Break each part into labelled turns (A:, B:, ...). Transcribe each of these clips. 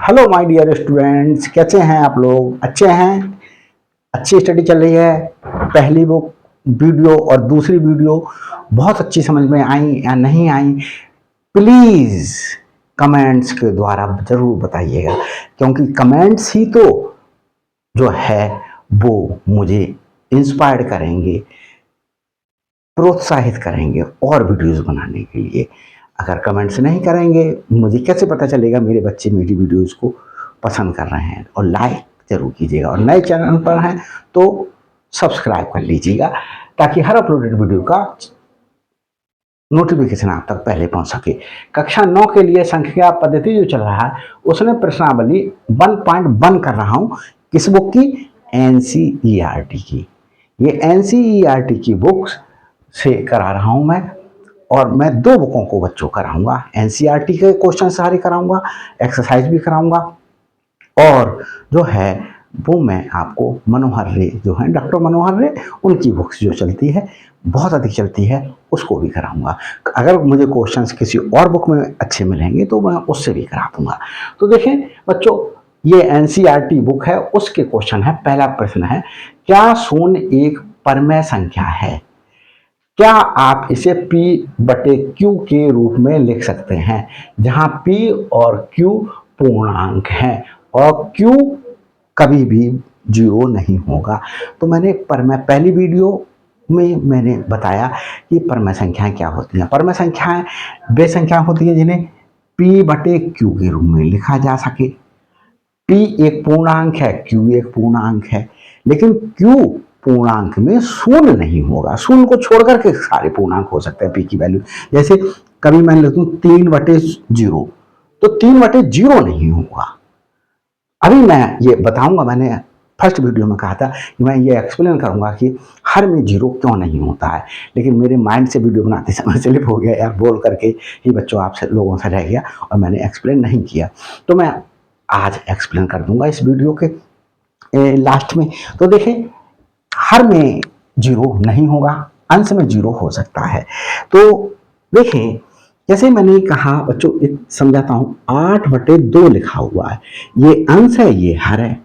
A: Hello my dear students, कैसे हैं आप लोग? अच्छे हैं? अच्छी स्टडी चल रही है? पहली बुक वीडियो और दूसरी वीडियो बहुत अच्छी समझ में आई या नहीं आई? प्लीज़ कमेंट्स के द्वारा ज़रूर बताइएगा, क्योंकि कमेंट्स ही तो जो है वो मुझे इंस्पायर करेंगे, प्रोत्साहित करेंगे और वीडियोस बनाने के लिए। अगर कमेंट्स नहीं करेंगे, मुझे कैसे पता चलेगा मेरे बच्चे मेरी वीडियोस को पसंद कर रहे हैं? और लाइक ज़रूर कीजिएगा, और नए चैनल पर हैं तो सब्सक्राइब कर लीजिएगा, ताकि हर अपलोडेड वीडियो का नोटिफिकेशन आप तक पहले पहुंच सके। कक्षा 9 के लिए संख्या पद्धति जो चल रहा है, उसमें प्रश्नावली 1.1 कर रहा हूं। किस बुक की? एनसीईआरटी की। ये एनसीईआरटी की बुक्स से करा रहा हूं मैं, और मैं 2 बुकों को बच्चों कराऊंगा। एनसीईआरटी के क्वेश्चन सारे कराऊंगा, एक्सरसाइज भी कराऊंगा, और जो है वो मैं आपको मनोहर रे जो है, डॉक्टर मनोहर रे, उनकी बुक्स जो चलती है, बहुत अधिक चलती है, उसको भी कराऊंगा। अगर मुझे क्वेश्चंस किसी और बुक में अच्छे मिलेंगे तो मैं उससे भी करा दूंगा। तो देखें बच्चों, ये एनसीईआरटी बुक है, उसके क्वेश्चन है। पहला प्रश्न है, क्या शून्य एक परमेय संख्या है? क्या आप इसे P/Q के रूप में लिख सकते हैं, जहां P और Q पूर्णांक हैं और Q कभी भी 0 नहीं होगा? तो मैंने पहली वीडियो में मैंने बताया कि परमेय संख्याएं क्या होती हैं। परमेय संख्याएं वे संख्या होती हैं जिन्हें P/Q के रूप में लिखा जा सके। P एक पूर्णांक है, Q एक पूर्णांक है, लेकिन Q पूर्णांक में शून्य नहीं होगा। शून्य को छोड़कर के सारे पूर्णांक हो सकते हैं P की वैल्यू। जैसे कभी मैं लिखूं 3/0, तो 3/0 नहीं होगा। अभी मैं ये बताऊंगा, मैंने फर्स्ट वीडियो में कहा था कि मैं ये एक्सप्लेन करूंगा कि हर में 0 क्यों नहीं होता है, लेकिन मेरे माइंड से वीडियो बनाते समय स्लिप हो गया यार, बोल करके ही बच्चों आपसे लोगों से रह गया और मैंने एक्सप्लेन नहीं किया। तो मैं आज एक्सप्लेन कर दूंगा इस वीडियो के लास्ट में। तो देखें, हर में 0 नहीं होगा, अंश में 0 हो सकता है। तो देखें, जैसे मैंने कहा बच्चों, एक समझाता हूं, 8/2 लिखा हुआ है, ये अंश है, ये हर है।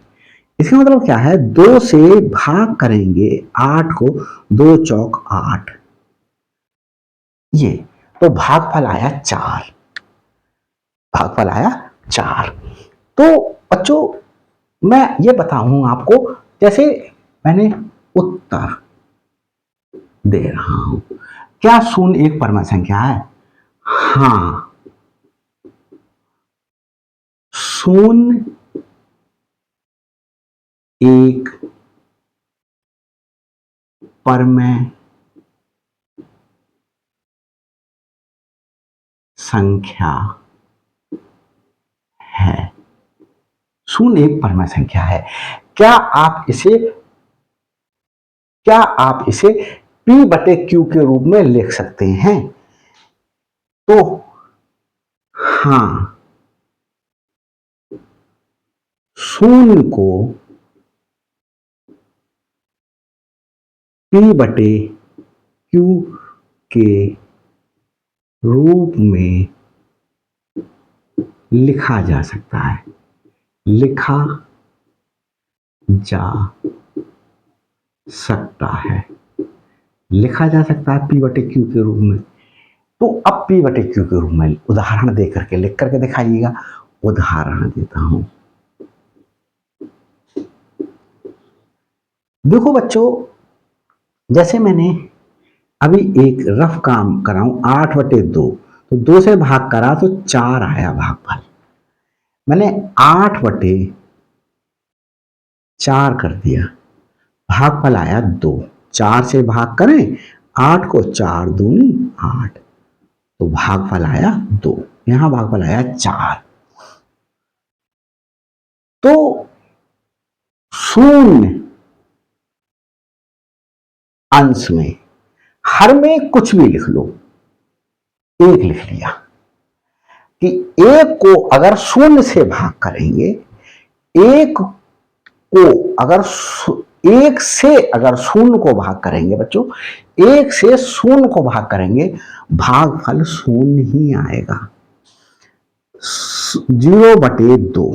A: इसका मतलब क्या है? 2 से भाग करेंगे 8 को, 2 चौक 8, ये तो भागफल आया 4। भागफल आया 4। तो बच्चों, मैं ये बताऊं आपको, जैसे मैंने उत्तर दे रहा हूं, क्या शून्य एक परमेय संख्या है? हाँ, शून्य एक परमेय संख्या है। शून्य एक परमेय संख्या है। क्या आप इसे P/Q के रूप में लिख सकते हैं? तो हाँ, शून्य को P/Q के रूप में लिखा जा सकता है, लिखा जा सकता है, लिखा जा सकता है P/Q के रूप में। तो अब P/Q के रूप में उदाहरण दे करके लिख करके दिखाइएगा। उदाहरण देता हूं, देखो बच्चों, जैसे मैंने अभी एक रफ काम कराऊं, 8/2, तो 2 से भाग करा तो 4 आया भागफल। मैंने 8/4 कर दिया, भागफल आया 2। 4 से भाग करें 8 को, 4 दूनी 8, तो भागफल आया 2। यहां भागफल आया 4। तो शून्य अंश में, हर में कुछ भी लिख लो, एक लिख लिया कि एक को अगर शून्य से भाग करेंगे, एक को अगर एक से अगर शून्य को भाग करेंगे बच्चों, एक से शून्य को भाग करेंगे, भागफल शून्य ही आएगा। 0/2,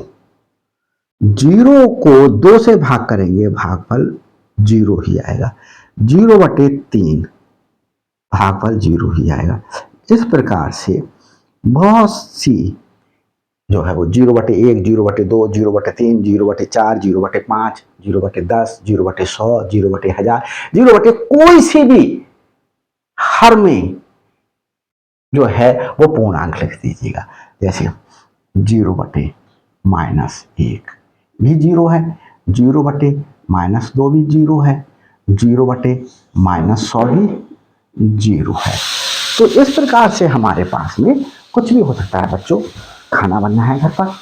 A: 0 को 2 से भाग करेंगे, भागफल 0 ही आएगा। 0/3 भागफल 0 ही आएगा। इस प्रकार से बहुत सी जो है वो 0/1, 0/2, 0/3, 0/4, 0/5, 0/10, 0/100, 0/1000, 0 कोई सी भी हर में जो है वो पूर्णांक लिख दीजिएगा। जैसे 0/-1 भी 0 है, 0/-2 भी 0 है, 0/-100 भी 0 है। तो इस प्रकार से हमारे पास में कुछ भी हो सकता है बच्चों। खाना बनना है घर पर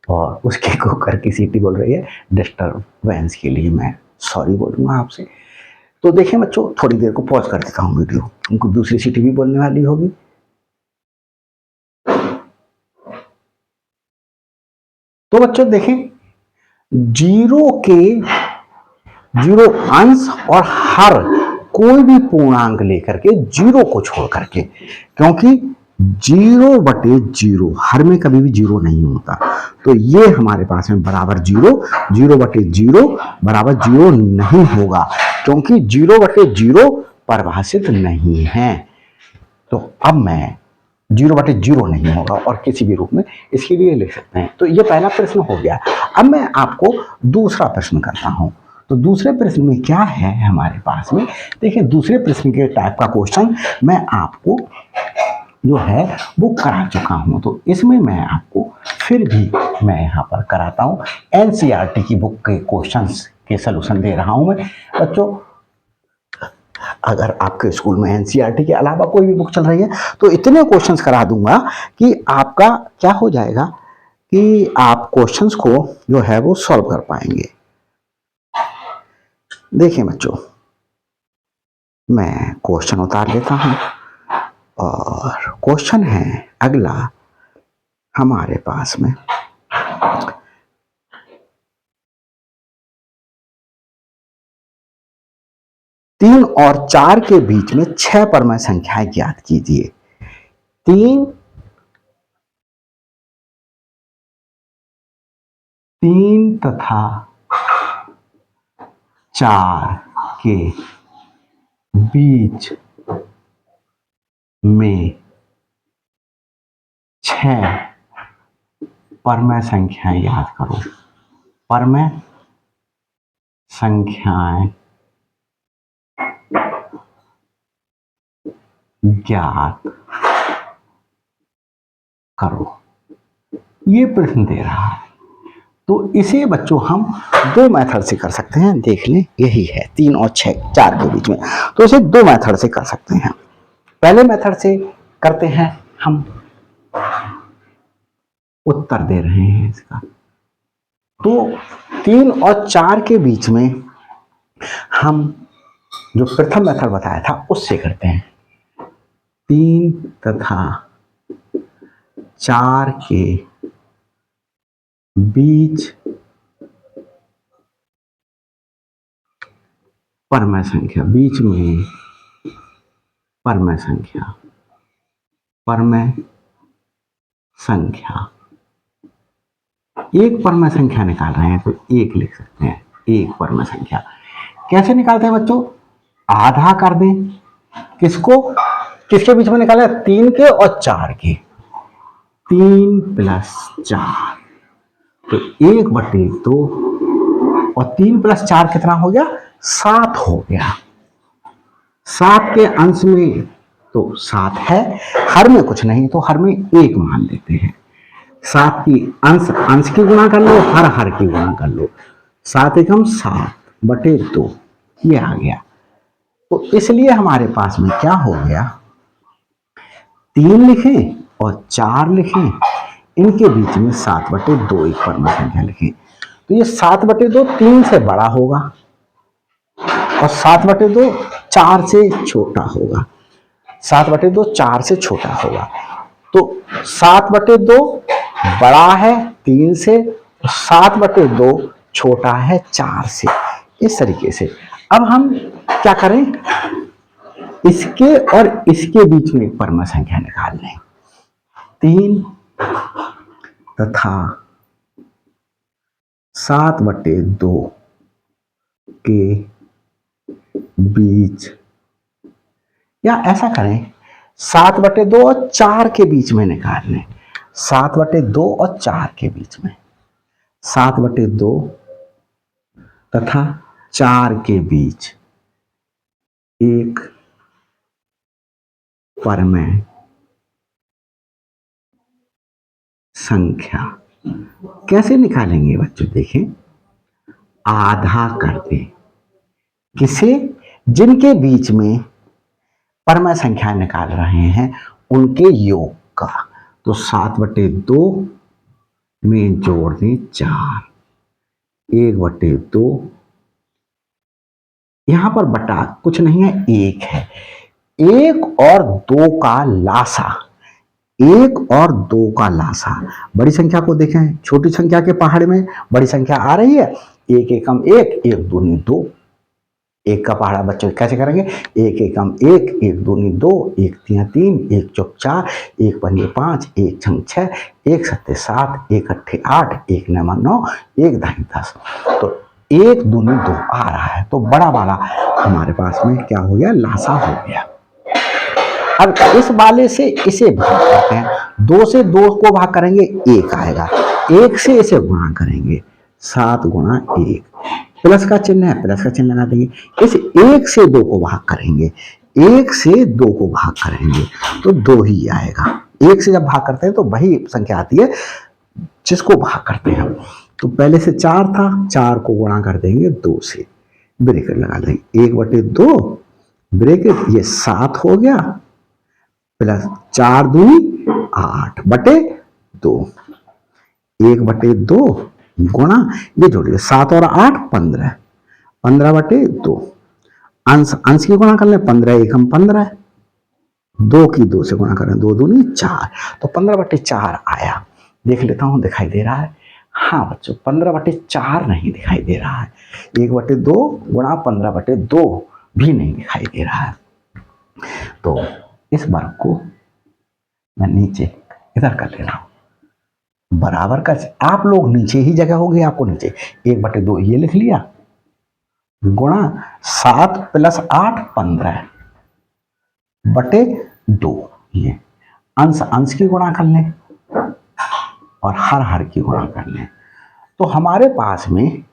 A: और उसके कुकर की सीटी बोल रही है, डिस्टर्बेंस के लिए मैं सॉरी बोलूँगा आपसे। तो देखिए बच्चों, थोड़ी देर को पॉज कर देता हूँ वीडियो, उनको दूसरी सीटी भी बोलने वाली होगी। तो बच्चों देखें, 0 अंश और हर कोई भी पूर्णांक लेकर के 0 को छोड़ करके, क्योंकि 0/0 हर में कभी भी 0 नहीं होता, तो ये हमारे पास में बराबर 0, 0/0 बराबर 0 नहीं होगा, क्योंकि 0/0 परिभाषित नहीं है। तो अब मैं 0/0 नहीं होगा और किसी भी रूप में इसके लिए लिख सकते हैं। तो ये पहला प्रश्न हो गया। अब मैं आपको दूसरा प्रश्न करता हूं। तो दूसरे प्रश्न में क्या है हमारे पास में, देखिए दूसरे प्रश्न के टाइप का क्वेश्चन मैं आपको जो है वो करा चुका हूं। तो इसमें मैं आपको फिर भी मैं यहाँ पर कराता हूँ। एनसीईआरटी की बुक के क्वेश्चंस के सलूशन दे रहा हूं मैं बच्चों। अगर आपके स्कूल में एनसीईआरटी के अलावा कोई भी बुक चल रही है तो इतने क्वेश्चंस करा दूंगा कि आपका क्या हो जाएगा कि आप क्वेश्चंस को जो है वो सॉल्व कर पाएंगे। देखिए बच्चों, मैं क्वेश्चन उतार लेता हूं और क्वेश्चन है अगला हमारे पास में। तीन और 4 के बीच में 6 परमेय संख्याएं ज्ञात कीजिए। 3 तथा 4 के बीच में 6 परमेय संख्याएं याद करो। परमेय संख्याएं ज्ञात करो, ये प्रश्न दे रहा है। तो इसे बच्चों हम 2 मेथड से कर सकते हैं। देख लें, यही है 3 और 4 के बीच में, तो इसे 2 मेथड से कर सकते हैं। पहले मेथड से करते हैं हम, उत्तर दे रहे हैं इसका। तो 3 और 4 के बीच में हम जो प्रथम मेथड बताया था उससे करते हैं। 3 तथा 4 के बीच परमेय संख्या, बीच में परमेय संख्या, परमेय संख्या, एक परमेय संख्या निकाल रहे हैं तो 1 लिख सकते हैं। एक परमेय संख्या कैसे निकालते हैं बच्चों? आधा कर दें। किसको, किसके बीच में निकाला? 3 के और 4 के। 3 + 4 तो 1/2 और 3 + 4 कितना हो गया? 7 हो गया। 7 के अंश में तो 7 है, हर में कुछ नहीं तो हर में 1 मान लेते हैं। 7 की अंश की गुणा कर लो, हर की गुणा कर लो। 7 एकम 7/2 ये आ गया। तो इसलिए हमारे पास में क्या हो गया, 3 लिखें और 4 लिखें, इनके बीच में 7/2 एक परमेय संख्या लिखें। तो ये 7/2 3 से बड़ा होगा और 7/2 4 से छोटा होगा। 7/2 4 से छोटा होगा। तो 7/2 बड़ा है 3 से, 7/2 छोटा है 4 से। इस तरीके से अब हम क्या करें, इसके और इसके बीच में एक परमेय संख्या निकाल लें। 3 तथा 7/2 के बीच, या ऐसा करें 7/2 और 4 के बीच में निकाल लें। 7/2 और 4 के बीच में, 7/2 तथा 4 के बीच एक परमेय संख्या कैसे निकालेंगे बच्चों? देखें, आधा कर दें किसे? जिनके बीच में परमेय संख्या निकाल रहे हैं उनके योग का। तो 7/2 में जोड़ दें 4, 1/2, यहां पर बटा कुछ नहीं है, 1 है। 1 और 2 का लासा, 1 और 2 का लासा। बड़ी संख्या को देखें, छोटी संख्या के पहाड़ में बड़ी संख्या आ रही है, 1 एकम 1, 1 दूनी 2। 1 का पहाड़ा बच्चे कैसे करेंगे? 1 एकम 1, 1 दूनी 2, 1 तिया 3, 1 चौक 4, 1 पंजे 5, 1 छंग 6, 1 सत्ते 7, 1 अट्ठे 8, 1 नवा 9, 1 दाई 10। तो 1 दूनी 2 आ रहा है, तो बड़ा वाला हमारे पास में क्या हो गया? लासा हो गया। अब इस वाले से इसे भाग करते हैं, 2 से 2 को भाग करेंगे 1 आएगा, 1 से इसे गुणा करेंगे 7 गुणा 1, प्लस का चिन्ह है, प्लस का चिन्ह लगा देंगे। इस 1 से 2 को भाग करेंगे, 1 से 2 को भाग करेंगे तो 2 ही आएगा। 1 से जब भाग करते हैं तो वही संख्या आती है जिसको भाग करते हैं। तो पहले से 4 था, 4 को गुणा कर देंगे 2 से, ब्रैकेट लगा देंगे, 1/2 ब्रैकेट, ये 7 हो गया, प्लस 4 दूनी 8/2, 1/2 गुणा, ये जोड़िए 7 और 8 15, 15/2, अंश अंश की गुणा कर लें, 15 एकम 15, 2 की 2 से गुणा करें, 2 दूनी 4, तो 15/4 आया। देख लेता हूं दिखाई दे रहा है? हाँ बच्चों, 15/4 नहीं दिखाई दे रहा है। 1/2 गुणा 15/2 भी नहीं दिखाई दे रहा है। तो इस वर्ग को मैं नीचे इधर कर ले रहा हूं, बराबर का। आप लोग नीचे ही जगह होगी आपको नीचे, 1/2 ये लिख लिया, गुणा 7 + 8 15/2, ये अंश अंश की गुणा कर लें और हर हर की गुणा कर लें। तो हमारे पास में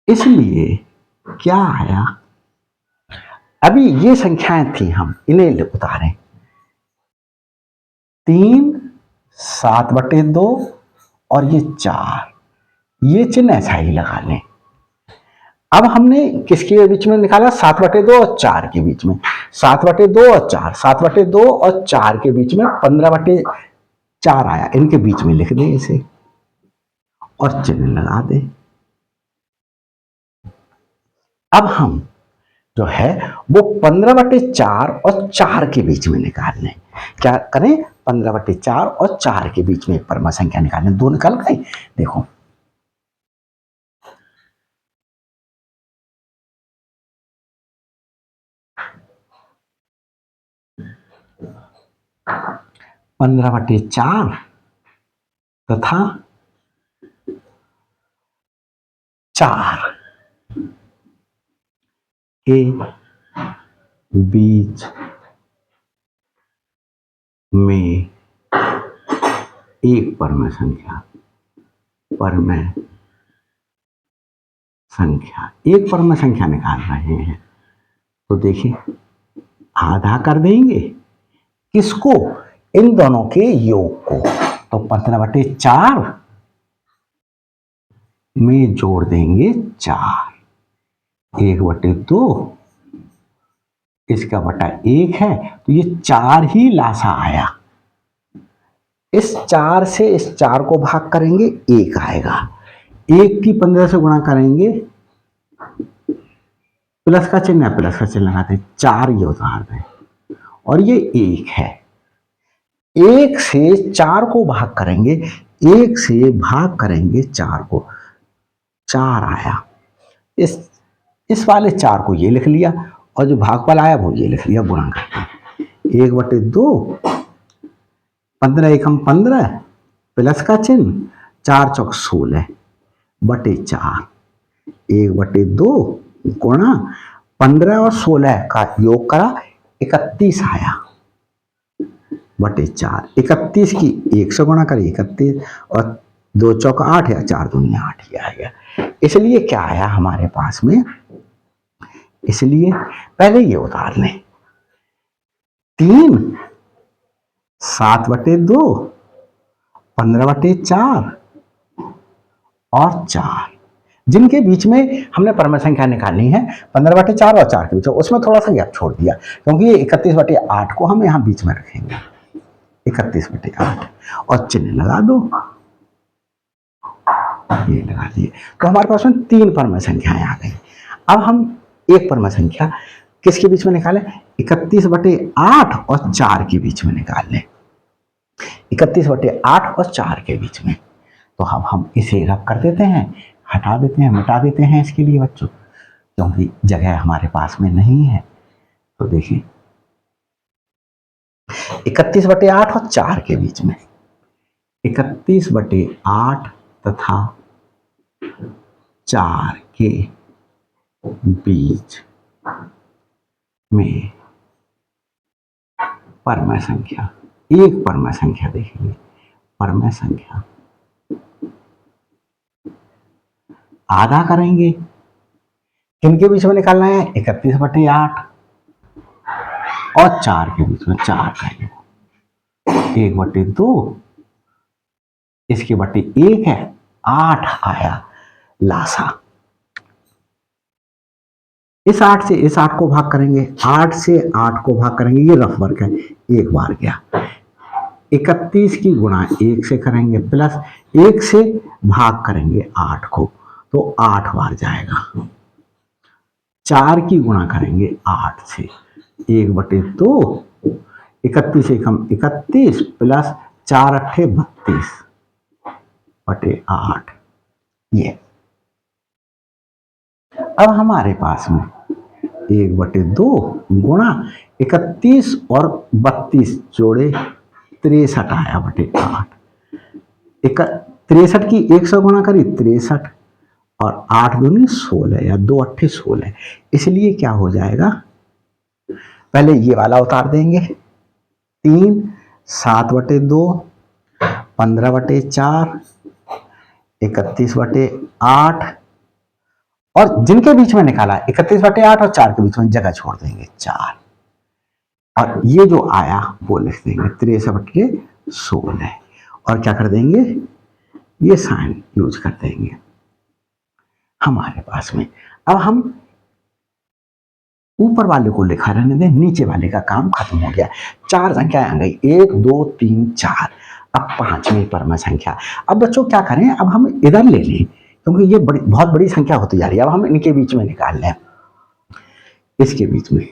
A: इसलिए क्या आया? अभी ये संख्याएं थी, हम इन्हें उतारें, 3 7/2 और ये 4, ये चिन्ह ऐसा ही लगा लें। अब हमने किसके बीच में निकाला? 7/2 और 4 के बीच में, 7/2 और 4, 7/2 और 4 के बीच में 15/4 आया, इनके बीच में लिख दें इसे और चिन्ह लगा दें। अब हम जो है वो 15/4 और 4 के बीच में निकाल लें। क्या करें? 15/4 और 4 के बीच में परमेय संख्या निकाल लें। 2 निकल गई, देखो, पंद्रह बटे 4 तथा 4 के बीच में एक परमेय संख्या, एक परमेय संख्या निकाल रहे हैं। तो देखिए, आधा कर देंगे किसको? इन दोनों के योग को। तो 15/4 में जोड़ देंगे 4, 1/2, इसका बटा 1 है, तो ये 4 ही लासा आया। इस 4 से इस 4 को भाग करेंगे, 1 आएगा। 1 की 15 से गुणा करेंगे, प्लस का चिन्ह है, प्लस का चिन्ह लगाते हैं, 4 ये उतार दें और ये 1 है। 1 से 4 को भाग करेंगे, 1 से भाग करेंगे 4 को, 4 आया। इस वाले 4 को ये लिख लिया और जो भागफल आया वो ये लिख लिया, गुणा करके 1/2, 15 एकम 15, प्लस का चिन्ह, 4 × 4 = 16 बटे 4, 1/2 गुणा 15 और 16 का योग करा 31 आया बटे 4, 31 की 1 से गुणा करी 31 और 2 चौका 8 या 4 दूनी 8 ही आएगा। इसलिए क्या आया हमारे पास में, इसलिए पहले ये उतार लें, 3 7/2 15/4 और 4, जिनके बीच में हमने परम संख्या निकालनी है 15/4 और 4 के बीच में, उसमें थोड़ा सा गैप छोड़ दिया क्योंकि ये 31/8 को हम यहां बीच में रखेंगे, 31/8 और चिन्ह लगा दो, ये लगा दिए। तो हमारे पास में 3 परम संख्याएं आ गई। अब हम एक परम संख्या किसके बीच में निकालें, 31/8 और 4 के बीच में निकाल लें, 31/8 और 4 के बीच में। तो अब हम इसे रब कर देते हैं, हटा देते हैं, मिटा देते हैं इसके लिए बच्चों, क्योंकि जगह हमारे पास में नहीं है। तो देखिए 31/8 और 4 के बीच में, 31/8 तथा 4 के बीच में परम संख्या, एक परम संख्या देखेंगे, परम संख्या आधा करेंगे, किनके बीच में निकालना है, 31/8 और 4 के बीच में, 4 का 1/2, इसके बटे 1 है, 8 आया लासा। इस 8 से इस 8 को भाग करेंगे, 8 से 8 को भाग करेंगे, ये रफ वर्क है, एक बार गया, 31 की गुणा 1 से करेंगे, प्लस 1 से भाग करेंगे 8 को, तो 8 बार जाएगा, 4 की गुणा करेंगे 8 से, 1/2, 31 से कम 31 प्लस 4 अट्ठे 32 बटे 8, ये। अब हमारे पास में 1/2 गुणा 31 और 32 जोड़े 63 आया बटे 8, 63 की 1 से गुणा करी 63 और 8 दूनी 16 या 2 अट्ठे 16, इसलिए क्या हो जाएगा, पहले ये वाला उतार देंगे, 3 7/2 15/4 31/8 और जिनके बीच में निकाला 31/8 और 4 के बीच में जगह छोड़ देंगे 4, और ये जो आया वो लिख देंगे 63/16 और क्या कर देंगे, ये साइन यूज कर देंगे हमारे पास में। अब हम ऊपर वाले को लिखा रहने दें, नीचे वाले का काम खत्म हो गया, 4 संख्याएं आ गई, 1 2 3 4, अब 5वीं परम संख्या। अब बच्चों क्या करें, अब हम इधर ले लें क्योंकि ये बहुत बड़ी संख्या होती जा रही है, अब हम इनके बीच में निकाल लें, इसके बीच में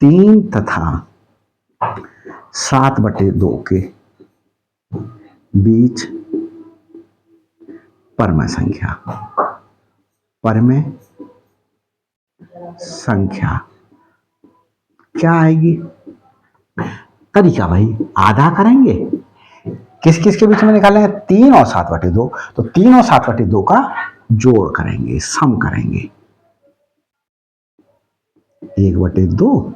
A: 3 तथा 7/2 के बीच परम संख्या, परम संख्या क्या आएगी, तरीका भाई आधा करेंगे, किस किस के बीच में निकालना है, 3 और 7/2, तो 3 और 7/2 का जोड़ करेंगे, सम करेंगे, 1/2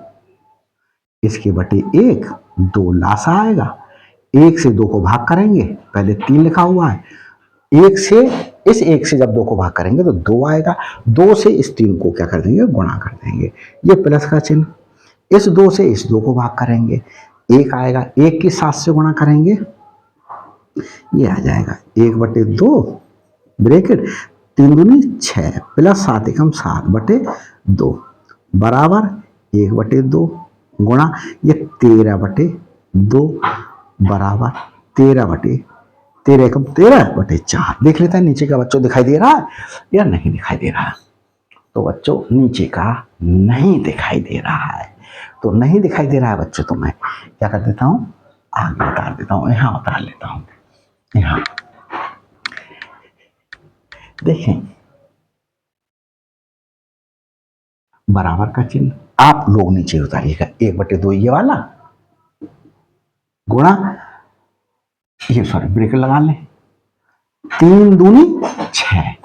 A: इसके बटे 1, 2 लासा आएगा, 1 से 2 को भाग करेंगे, पहले 3 लिखा हुआ है, 1 से इस 1 से जब 2 को भाग करेंगे तो 2 आएगा, 2 से इस 3 को क्या कर देंगे, गुणा कर देंगे, ये प्लस का चिन्ह, इस 2 से इस 2 को भाग करेंगे, 1 आएगा, 1 की 7 से गुणा करेंगे, ये आ जाएगा 1/2 ब्रैकेट 3 दूनी 6 प्लस 7 एकम 7/2 बराबर 1/2 गुणा ये 13/2 बराबर 13 एकम 13/4। देख लेते हैं नीचे का बच्चों दिखाई दे रहा है या नहीं दिखाई दे रहा है, तो बच्चों नीचे का नहीं दिखाई दे रहा है, तो नहीं दिखाई दे रहा है बच्चों, तो मैं क्या कर देता हूं, आगे उतार देता हूं, यहां उतार लेता हूं, यहां देखें बराबर का चिन्ह, आप लोग नीचे उतारिएगा, 1/2 ये वाला गुणा ये सॉरी ब्रेक लगा लें, 3 दूनी 6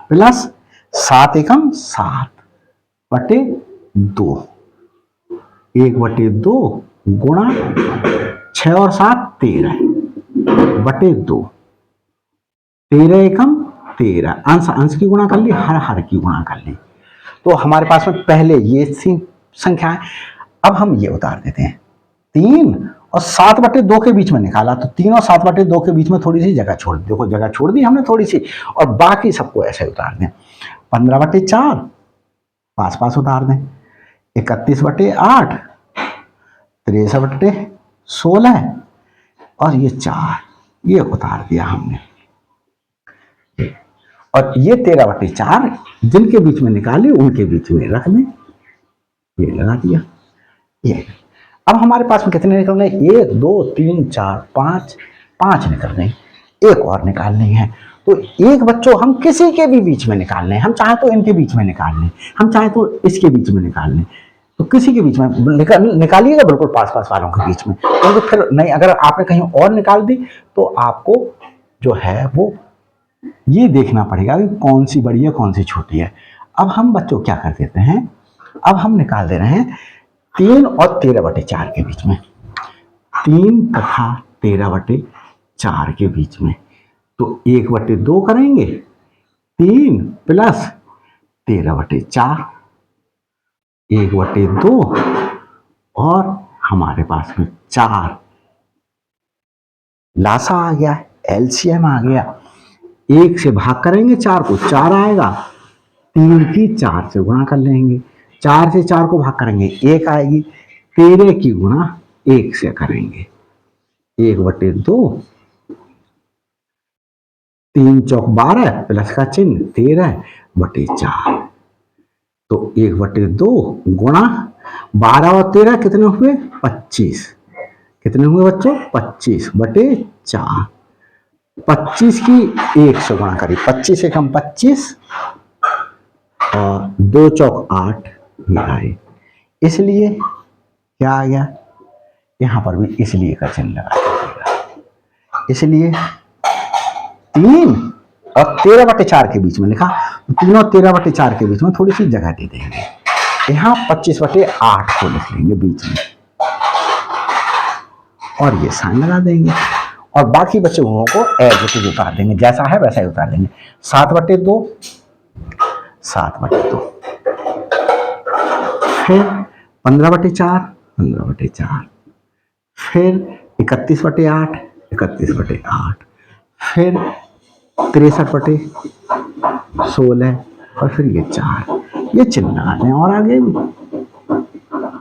A: प्लस 7 एकम 7 बटे 2, 1/2 गुणा 6 और 7 13 बटे 2, 13 एकम 13, अंश अंश की गुणा कर ली, हर हर की गुणा कर ली। तो हमारे पास में पहले ये संख्या है। अब हम ये उतार देते हैं, 3 और 7/2 के बीच में निकाला, तो 3 और 7/2 के बीच में थोड़ी सी जगह छोड़ दी, देखो जगह छोड़ दी हमने थोड़ी सी, और बाकी सबको ऐसे उतार दें। 15/4 पास पास उतार दें, 31/8 63/16 और ये 4 ये उतार दिया हमने। और ये 13/4 जिनके बीच में निकाली उनके बीच में रख दें, ये लगा दिया। ये अब हमारे पास में कितने निकल गए, 1 2 3 4 5 5 निकल गए, एक और निकालनी है। तो एक बच्चों हम किसी के भी बीच में निकाल लें, हम चाहे तो इनके बीच में निकाल लें, हम चाहे तो इसके बीच में निकाल लें, तो किसी के बीच में निकालिएगा बिल्कुल पास पास वालों के बीच में, क्योंकि फिर नहीं अगर आपने कहीं और निकाल दी तो आपको जो है वो ये देखना पड़ेगा कि कौन सी बड़ी है कौन सी छोटी है। अब हम बच्चों क्या कर देते हैं, अब हम निकाल दे रहे हैं 3 और 13/4 के बीच में, 3 तथा 13/4 के बीच में, तो 1/2 करेंगे, 3 प्लस 13/4, 1/2 और हमारे पास में 4 लासा आ गया, एलसीएम आ गया। 1 से भाग करेंगे 4 को, 4 आएगा, 3 की 4 से गुणा कर लेंगे, 4 से 4 को भाग करेंगे 1 आएगी, 13 की गुणा 1 से करेंगे, 1/2, 3 चौक 12 प्लस का चिन्ह 13/4, तो 1/2 गुणा 12 और 13 कितने हुए 25, कितने हुए बच्चों 25/4, 25 की 1 से गुणा करी, 25 एकम 25 और 2 चौक 8 ये आए, इसलिए क्या आ गया, यहां पर भी इसलिए का चिन्ह लगा दीजिएगा। इसलिए 3 और 13/4 के बीच में लिखा, 3 और 13/4 के बीच में थोड़ी सी जगह दे देंगे, यहां 25/8 को लिख लेंगे बीच में और ये साइन लगा देंगे, और बाकी बचे हुओं को एज इट इज उतार देंगे, जैसा है वैसा ही उतार देंगे। 7/2 7/2, फिर 15/4 15/4, फिर 31/8 31/8, फिर 63/16 और फिर ये 4, ये चिन्ह लगाते हैं और आगे भी।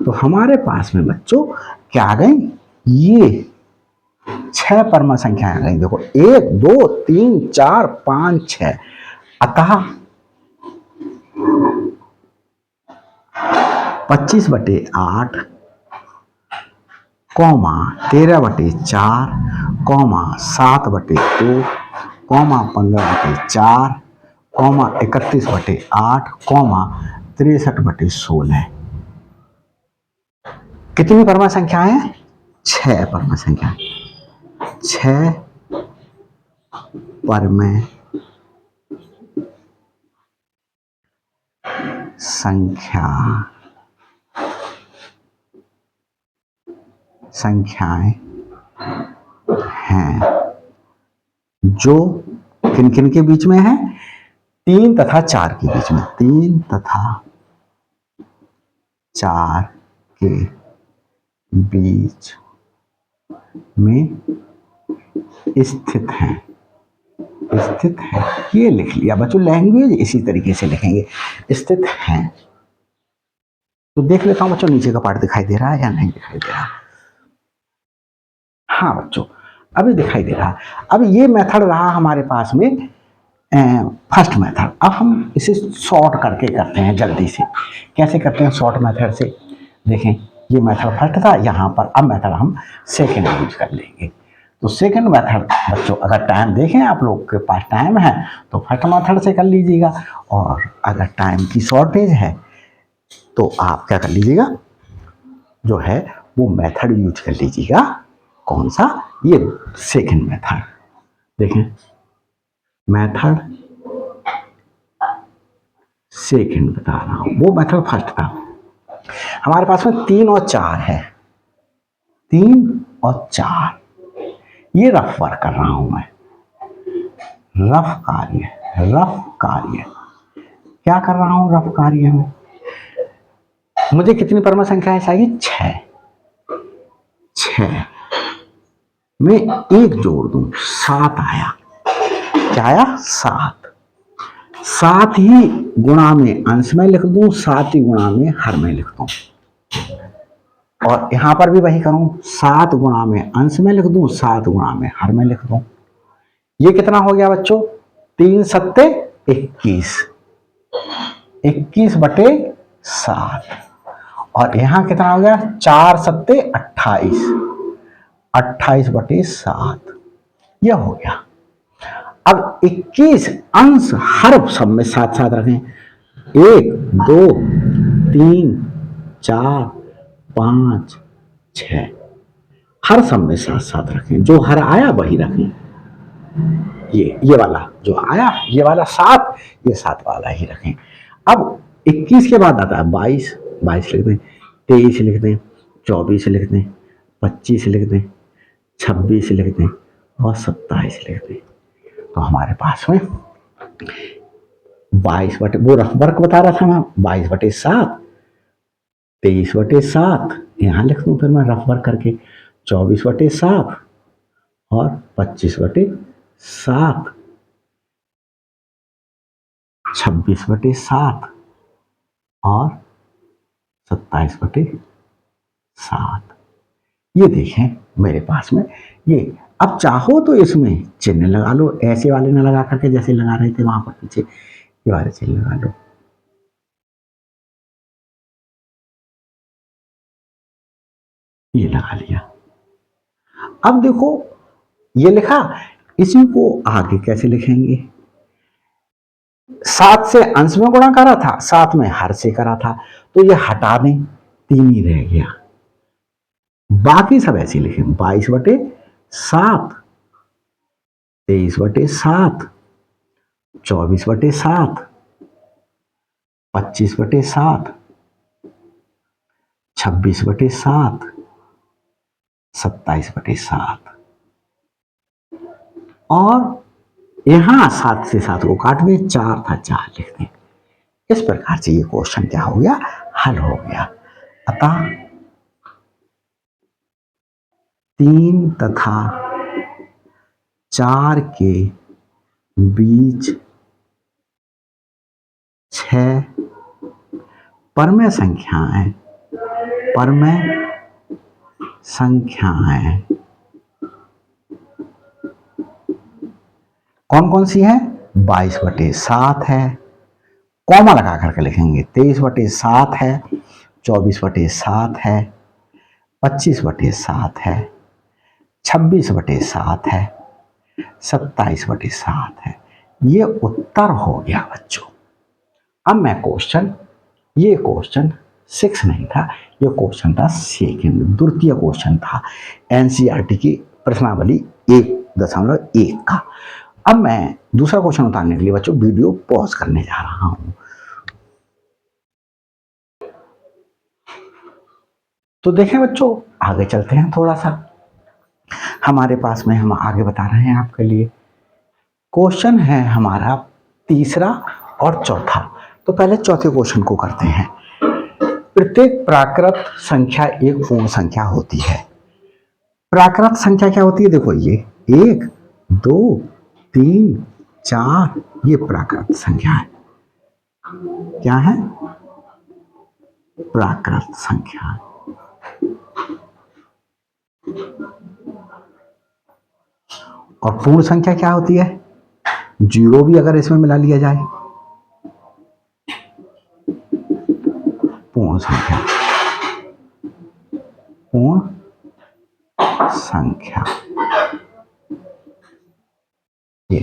A: तो हमारे पास में बच्चों क्या आ गई, ये 6 परमा संख्याएं आ गई। देखो 1 2 3 4 5 6, अतः 25/8 comma 13/4 comma 7/2 comma 15/4 comma 31/8 comma 63/16, कितनी परमा संख्या है, 6 परमा संख्या, 6 परमें संख्याएं हैं जो किन किन के बीच में है, 3 तथा 4 के बीच में, 3 तथा 4 के बीच में स्थित है, स्थित है, ये लिख लिया बच्चों। लैंग्वेज इसी तरीके से लिखेंगे, स्थित हैं। तो देख लेता हूं बच्चों नीचे का पार्ट दिखाई दे रहा है या नहीं दिखाई दे रहा। हाँ बच्चों अभी दिखाई दे रहा। अब ये मेथड रहा हमारे पास में फर्स्ट मेथड। अब हम इसे शॉर्ट करके करते हैं जल्दी से। कैसे करते हैं शॉर्ट मेथड से, देखें ये मेथड फर्स्ट था, यहाँ पर अब मेथड हम सेकेंड यूज कर लेंगे। तो सेकेंड मेथड बच्चों अगर टाइम देखें आप लोग के पास टाइम है तो फर्स्ट मेथड से कर लीजिएगा, और अगर टाइम की शॉर्टेज है तो आप क्या कर लीजिएगा, जो है वो मेथड यूज कर लीजिएगा, कौन सा? ये सेकंड मेथड। देखें, मेथड सेकंड बता रहा हूं, वो मेथड फर्स्ट था। हमारे पास में 3 और 4 है, 3 और 4। ये रफ वर्क कर रहा हूं मैं, रफ कार्य, रफ कार्य क्या कर रहा हूं? रफ कार्य में मुझे कितनी परम संख्याएं चाहिए? 6। 6 में 1 जोड़ दूं, 7 आया। क्या आया? 7। 7 ही गुणा में अंश में लिख दूं, 7 ही गुणा में हर में लिख दूं, और यहां पर भी वही करूं, 7 गुणा में अंश में लिख दूं, 7 गुणा में हर में लिख दूं। ये कितना हो गया बच्चों? 3 सत्ते 21, 21 बटे 7। और यहां कितना हो गया? 4 सत्ते 28, 28 बटे 7। यह हो गया। अब 21 अंश हर सब में साथ साथ रखें, 1 2 3 4 5 6, हर सब में साथ साथ रखें, जो हर आया वही रखें। ये वाला जो आया, ये वाला 7, ये 7 वाला ही रखें। अब 21 के बाद आता है 22, 22 लिख दें, 23 लिख दें, 24 लिख दें, 25 लिख दें, 26 लिख दें और 27 लिख दें। तो हमारे पास में 22 बटे, वो रफ वर्क बता रहा था मैं, 22 बटे 7, 23 बटे 7, यहां लिख दूं फिर मैं रफ वर्क करके, 24 बटे 7 और 25 बटे 7, 26 बटे 7 और 27 बटे 7। ये देखें मेरे पास में ये। अब चाहो तो इसमें चिन्ह लगा लो, ऐसे वाले ना लगा करके जैसे लगा रहे थे वहां पर पीछे, ये वाले चिन्ह लगा लो। ये लगा लिया। अब देखो ये लिखा, इसी को आगे कैसे लिखेंगे? 7 से अंश में गुणा करा था, 7 में हर से करा था, तो ये हटा दें, 3 ही रह गया। बाकी सब ऐसे लिखें, 22 बटे 7, 23 बटे 7, 24 बटे 7, 25 बटे 7, 26 बटे 7, 27 बटे 7। और यहां 7 से 7 को काट दें, 4 था 4 लिख दें। इस प्रकार से ये क्वेश्चन क्या हो गया? हल हो गया। अतः 3 तथा 4 के बीच 6 परमेय संख्याएं, परमेय संख्याएं कौन कौन सी है? 22 बटे 7 है, कॉमा लगा करके लिखेंगे, 23 बटे 7 है, 24 बटे 7 है, 25 बटे 7 है, 26 बटे 7 है, 27 बटे 7 है। ये उत्तर हो गया बच्चों। अब मैं क्वेश्चन, ये क्वेश्चन 6 नहीं था, ये क्वेश्चन था सेकंड, द्वितीय क्वेश्चन था एनसीईआरटी की प्रश्नावली 1.1 का। अब मैं दूसरा क्वेश्चन उतारने के लिए बच्चों वीडियो पॉज करने जा रहा हूं। तो देखें बच्चों, आगे चलते हैं थोड़ा सा। हमारे पास में हम आगे बता रहे हैं आपके लिए, क्वेश्चन है हमारा तीसरा और चौथा। तो पहले चौथे क्वेश्चन को करते हैं। प्रत्येक प्राकृत संख्या एक पूर्ण संख्या होती है। प्राकृत संख्या क्या होती है? देखो ये 1 2 3 4, ये प्राकृत संख्या है। क्या है? प्राकृत संख्या। और पूर्ण संख्या क्या होती है? 0 भी अगर इसमें मिला लिया जाए, पूर्ण संख्या, पूर्ण संख्या। ये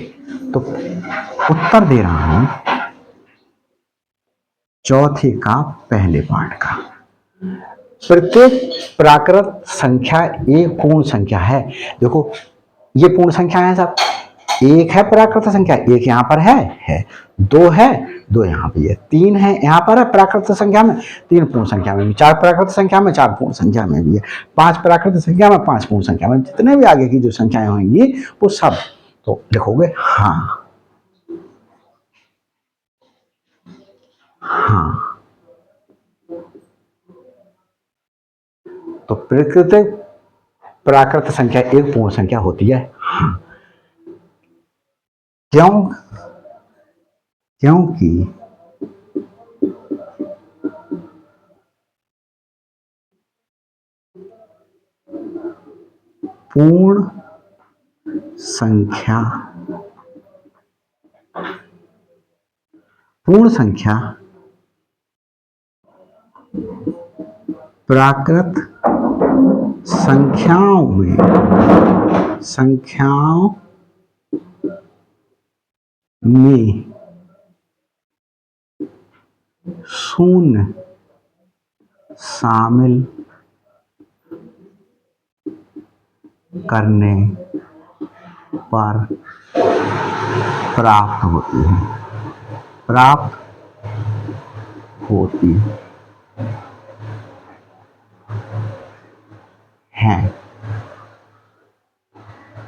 A: तो उत्तर दे रहा हूं चौथे का पहले पार्ट का। प्रत्येक प्राकृत संख्या एक पूर्ण संख्या है। देखो ये पूर्ण संख्या है सब, एक है प्राकृत संख्या, एक यहाँ पर है, दो है, दो यहाँ पे है, तीन है यहाँ पर है प्राकृत संख्या में, तीन पूर्ण संख्या में भी, चार प्राकृत संख्या में, चार पूर्ण संख्या में भी है, पांच प्राकृत संख्या में, पांच पूर्ण संख्या में, जितने भी आगे की जो संख्याएं होंगी वो सब। तो लिखोगे हाँ, हाँ। तो प्रकृत प्राकृत संख्या एक पूर्ण संख्या होती है, हाँ। क्यों? क्योंकि पूर्ण संख्या, पूर्ण संख्या प्राकृत संख्याओं में शून्य शामिल करने पर प्राप्त होती है, प्राप्त होती है।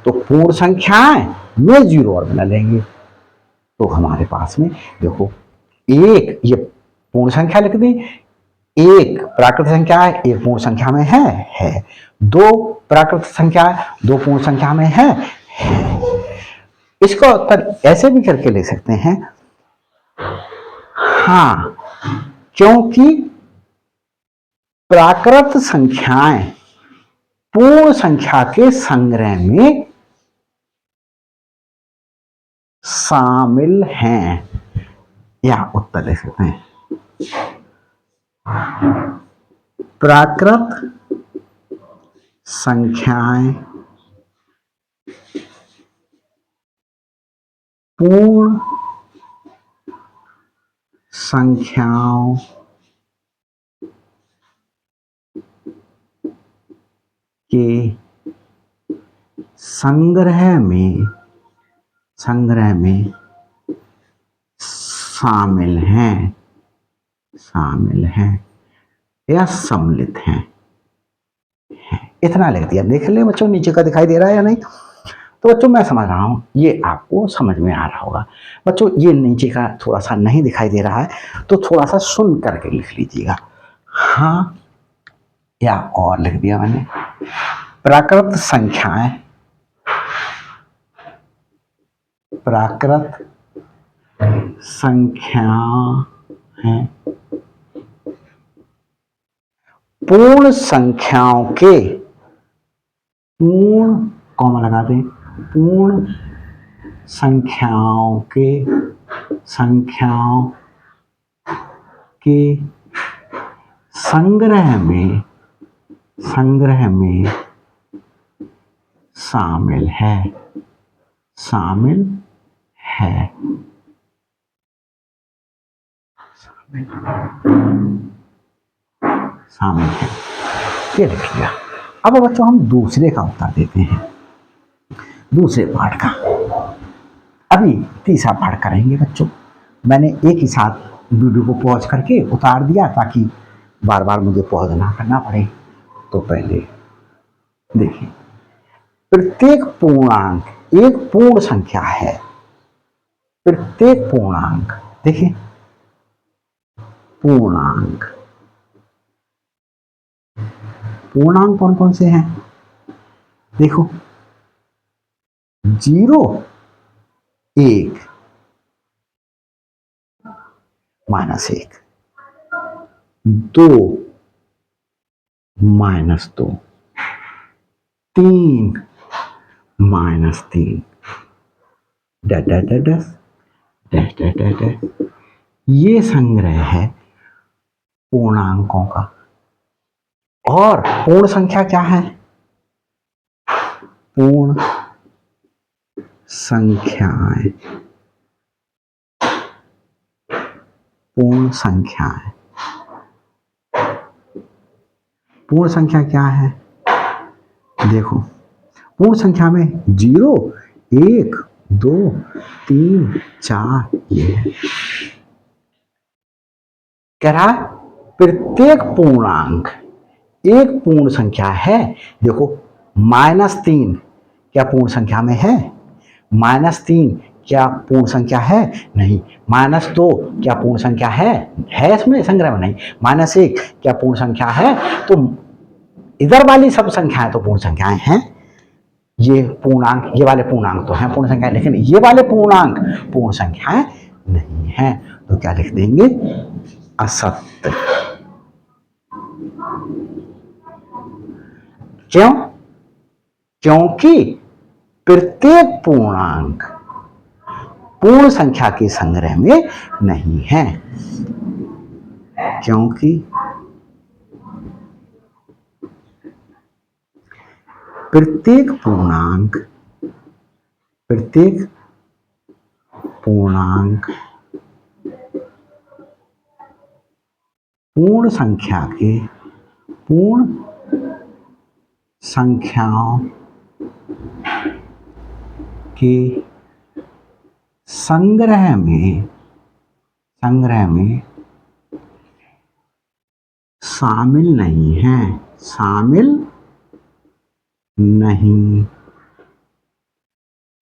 A: तो पूर्ण संख्याएं में जीरो और बना लेंगे, तो हमारे पास में देखो एक ये पूर्ण संख्या लिख दी, एक प्राकृत संख्या है, एक पूर्ण संख्या में है, दो प्राकृत संख्या है, दो पूर्ण संख्या में है। इसको उत्तर ऐसे भी करके ले सकते हैं, हाँ, क्योंकि प्राकृत संख्याएं पूर्ण संख्या के संग्रह में शामिल हैं, या उत्तर लिख सकते हैं प्राकृत संख्याएं पूर्ण संख्याओं के संग्रह में शामिल हैं या सम्मिलित हैं। इतना लिख दिया, देख ले बच्चों नीचे का दिखाई दे रहा है या नहीं। तो बच्चों मैं समझ रहा हूँ ये आपको समझ में आ रहा होगा। बच्चों ये नीचे का थोड़ा सा नहीं दिखाई दे रहा है तो थोड़ा सा सुन करके लिख लीजिएगा, हाँ, या और लिख दिया मैंने, प्राकृत संख्याएं पूर्ण संख्याओं के, पूर्ण कॉमा लगा दें, पूर्ण संख्याओं के संग्रह में शामिल है, ये लिख लिया। अब बच्चों हम दूसरे का उत्तर देते हैं, दूसरे पार्ट का। अभी तीसरा पार्ट करेंगे बच्चों। मैंने एक ही साथ वीडियो को पॉज करके उतार दिया ताकि बार बार मुझे पॉज ना करना पड़े। तो पहले देखिए, प्रत्येक पूर्णांक एक पूर्ण संख्या है, प्रत्येक पूर्णांक, देखिए पूर्णांक कौन कौन से हैं, देखो 0 1 -1, 2 -2, 3 -3, ये संग्रह है पूर्णांकों का। और पूर्ण संख्या क्या है? पूर्ण संख्याएं पूर्ण संख्या क्या है? देखो पूर्ण संख्या में 0, 1, 2, 3, 4 ये है। कह रहा है प्रत्येक पूर्णांक एक पूर्ण संख्या है। देखो -3 क्या पूर्ण संख्या में है? -3 क्या पूर्ण संख्या है? नहीं। -2 क्या पूर्ण संख्या है इसमें संग्रह में? नहीं। -1 क्या पूर्ण संख्या है? तो इधर वाली सब संख्याएं तो पूर्ण संख्याएं हैं, ये पूर्णांक, ये वाले पूर्णांक तो हैं पूर्ण संख्याएं, लेकिन ये वाले पूर्णांक पूर्ण संख्याएं नहीं हैं। तो क्या लिख देंगे? असत्य। क्यों? क्योंकि प्रत्येक पूर्णांक पूर्ण संख्या के संग्रह में नहीं है। क्योंकि प्रत्येक पूर्णांक पूर्ण संख्याओं के संग्रह में शामिल नहीं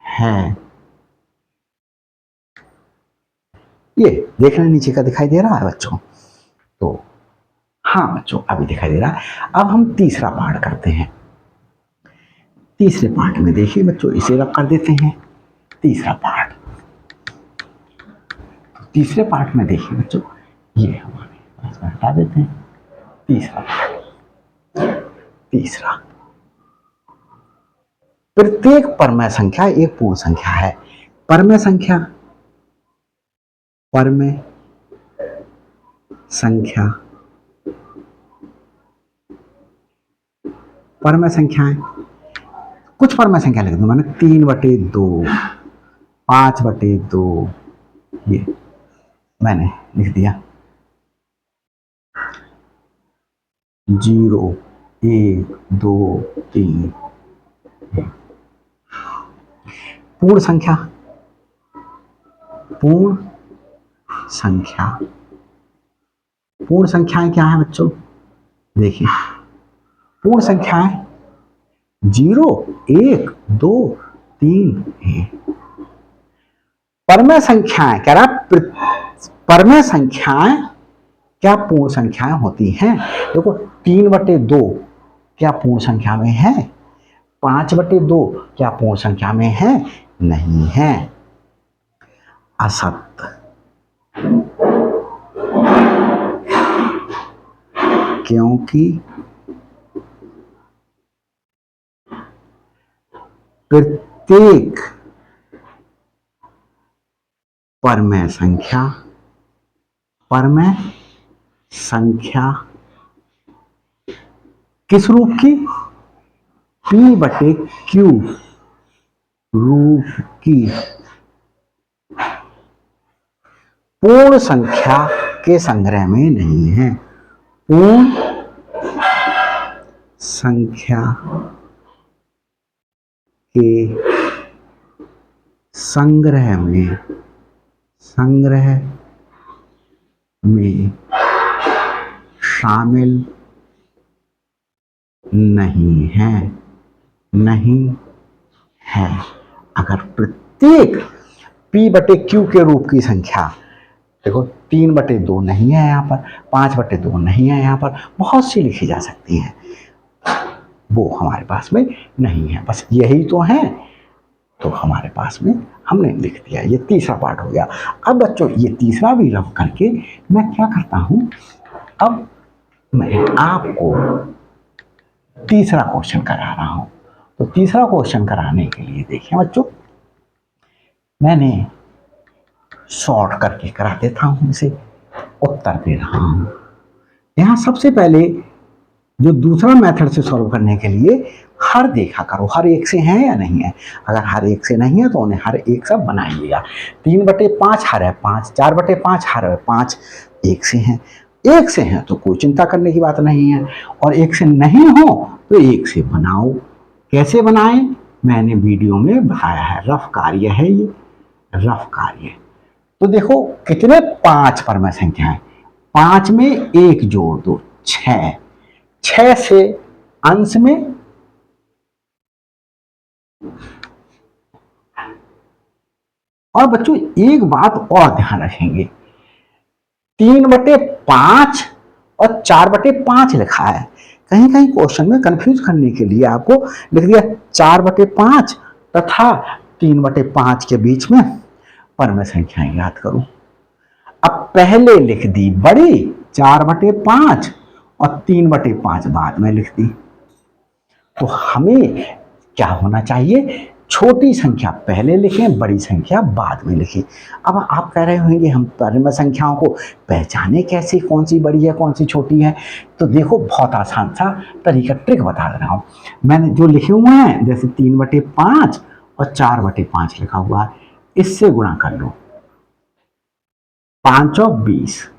A: है। ये देखने नीचे का दिखाई दे रहा है बच्चों? तो हाँ बच्चों अभी दिखाई दे रहा है। अब हम तीसरा पार्ट करते हैं। तीसरे पार्ट में देखिए बच्चों, इसे रब कर देते हैं। तीसरा पार्ट, तीसरे पार्ट में देखिए बच्चों, ये हमारे पास में हटा देते हैं। तीसरा पार्ट, तीसरा, प्रत्येक परमेय संख्या एक पूर्ण संख्या है। परमेय संख्या परमेय संख्याएं, कुछ परमेय संख्या लिख दूं मैंने, 3/2, 5/2, ये मैंने लिख दिया। 0, 1, 2, 3। पूर्ण संख्याएं क्या है बच्चों? देखिए पूर्ण संख्याएं 0, 1, 2, 3 है। परमेय संख्याएं कह रहा, परमेय संख्याएं क्या पूर्ण संख्याएं होती हैं? देखो 3/2 क्या पूर्ण संख्या में है? 5/2 क्या पूर्ण संख्या में है? नहीं है। असत्य। क्योंकि प्रत्येक परमेय संख्या किस रूप की? P/Q रूप की पूर्ण संख्या के संग्रह में नहीं है। पूर्ण संख्या के संग्रह में शामिल नहीं है। अगर प्रत्येक P/Q के रूप की संख्या, देखो 3/2 नहीं है यहाँ पर, 5/2 नहीं है यहाँ पर, बहुत सी लिखी जा सकती हैं, वो हमारे पास में नहीं है, बस यही तो है। तो हमारे पास में हमने लिख दिया। ये तीसरा पार्ट हो गया। अब बच्चों ये तीसरा भी रब करके मैं क्या करता हूं, अब मैं आपको तीसरा क्वेश्चन करा रहा हूं। तो तीसरा क्वेश्चन कराने के लिए देखिए बच्चों, मैंने शॉर्ट करके करा देता हूं, इसे उत्तर दे रहा हूं। यहां सबसे पहले जो दूसरा मेथड से सॉल्व करने के लिए हर देखा करो, हर एक से है या नहीं है। अगर हर एक से नहीं है तो उन्हें हर एक सब बनाइएगा। 3/5 हर है 5, 4/5 हर है 5 एक से हैं, एक से हैं तो कोई चिंता करने की बात नहीं है, और एक से नहीं हो तो एक से बनाओ। कैसे बनाएं, मैंने वीडियो में बताया है, रफ कार्य है ये, रफ कार्य। तो देखो कितने 5 परम संख्याएं, 5 में 1 जोड़ दो 6, 6 से अंश में और बच्चों एक बात और ध्यान रखेंगे, 3/5 और 4/5 लिखा है, कहीं कहीं क्वेश्चन में कंफ्यूज करने के लिए आपको लिख दिया 4/5 तथा 3/5 के बीच में परम संख्याएं याद करो। अब पहले लिख दी बड़ी 4/5 और 3/5 बाद में लिख दी, तो हमें क्या होना चाहिए, छोटी संख्या पहले लिखें, बड़ी संख्या बाद में लिखें। अब आप कह रहे होंगे हम परम संख्याओं को पहचाने कैसे, कौन सी बड़ी है कौन सी छोटी है, तो देखो बहुत आसान सा तरीका, ट्रिक बता रहा हूँ। मैंने जो लिखे हुए हैं जैसे 3/5 और 4/5 लिखा हुआ है, इससे गुणा कर लो 5 और 20,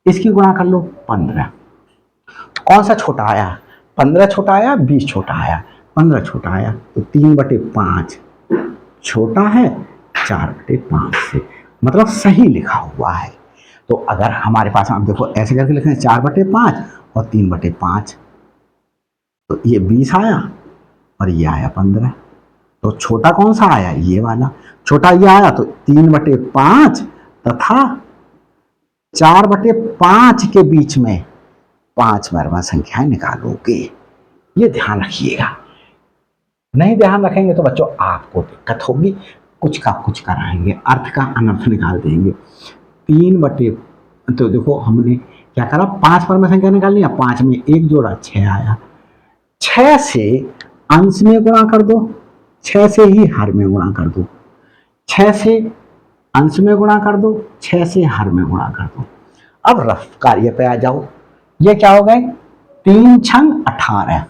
A: इसकी गुणा कर लो 15। कौन सा छोटा आया, 15 छोटा आया 20 छोटा आया, 15 छोटा आया, तो 3/5 छोटा है 4/5 से, मतलब सही लिखा हुआ है। तो अगर हमारे पास आप देखो ऐसे करके लिखें 4/5 और 3/5, तो ये 20 आया और ये आया 15, तो छोटा कौन सा आया, ये वाला छोटा ये आया, तो 3/5 तथा 4/5 के बीच में 5 परम संख्याएं निकालोगे, ये ध्यान रखिएगा। नहीं ध्यान रखेंगे तो बच्चों आपको दिक्कत होगी, कुछ का कुछ कराएंगे, अर्थ का अनर्थ निकाल देंगे। 3 तो देखो हमने क्या करा, 5 परम संख्या निकाल लिया, 5 में 1 जोड़ा 6 आया, 6 से अंश में गुणा कर दो, 6 से ही हर में गुणा कर दो, 6 से अंश में गुणा कर दो, 6 से हर में गुणा कर दो। अब रफ कार्य पे आ जाओ, ये क्या हो गए, 3 छंग 18,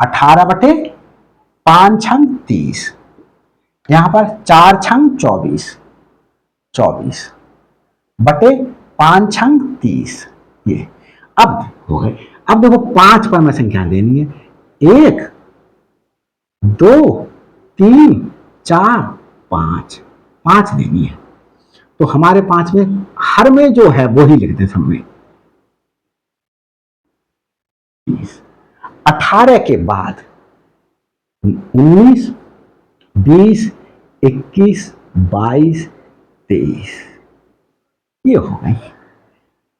A: 18/5 छंग 30, यहां पर 4 छंग 24, 24/5 छंग 30, ये अब हो गए। अब देखो 5 परम संख्या देनी है, 1 2 3 4 5, 5 देनी है, तो हमारे 5 में हर में जो है वो ही लिखते सब में 18 के बाद 19 20 21 22 23, ये हो गई।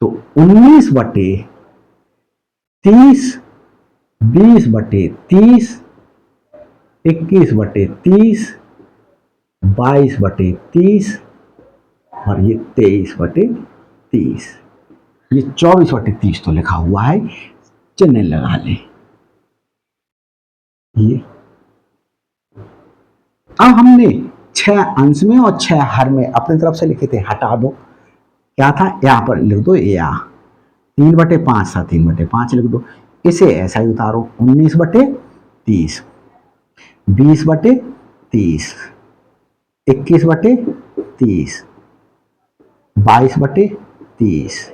A: तो 19/30, 20/30, 21/30, 22/30 और ये 23/30, ये 24/30 तो लिखा हुआ है, चिन्ह लगा ले। ये अब हमने 6 अंश में और 6 हर में अपनी तरफ से लिखे थे, हटा दो, क्या था यहां पर लिख दो, या 3/5 था 3/5 लिख दो, इसे ऐसा ही उतारो, 19/30, 20/30, 21/30, 22/30,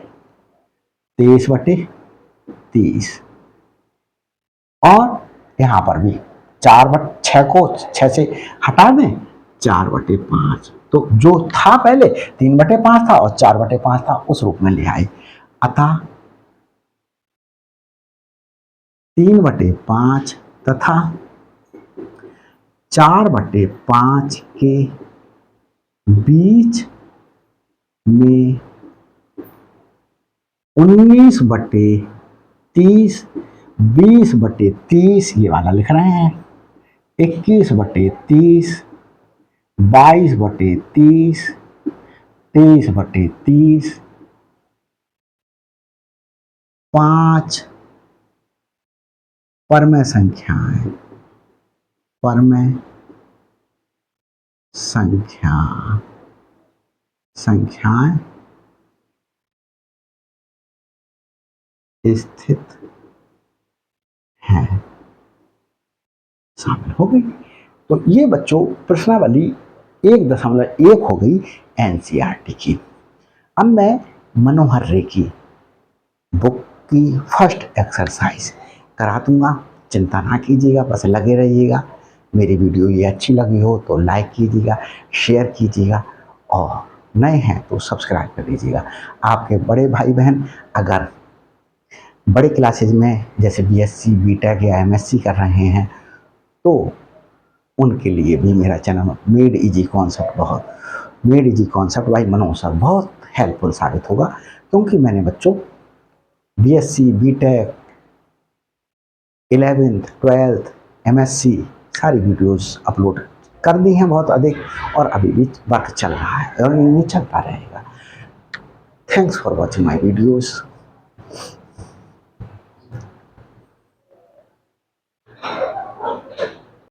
A: 23/30, और यहां पर भी 4/6 को 6 से हटा दें, 4/5, तो जो था पहले 3/5 था और 4/5 था, उस रूप में ले आए। अतः 3/5 तथा 4/5 के बीच में 19/30, 20/30 ये वाला लिख रहे हैं, 21/30, 22/30, 23/30, 5 परम संख्याएं, परम संख्याएं स्थित है, शामिल हो गई। तो ये बच्चों प्रश्नावली 1.1 हो गई एनसीईआरटी की। अब मैं मनोहर रे की बुक की फर्स्ट एक्सरसाइज करा दूंगा, चिंता ना कीजिएगा, बस लगे रहिएगा। मेरी वीडियो ये अच्छी लगी हो तो लाइक कीजिएगा, शेयर कीजिएगा और नए हैं तो सब्सक्राइब कर दीजिएगा। आपके बड़े भाई बहन अगर बड़े क्लासेज में जैसे बीएससी, बीटेक या एमएससी कर रहे हैं तो उनके लिए भी मेरा channel Made Easy Concept by Manoj sir बहुत हेल्पफुल साबित होगा, क्योंकि मैंने बच्चों BSc, BTech, 11th, 12th, MSc सारी वीडियोस अपलोड कर दी हैं बहुत अधिक, और अभी भी वर्क चल रहा है और ये चलता रहेगा। Thanks for watching my videos.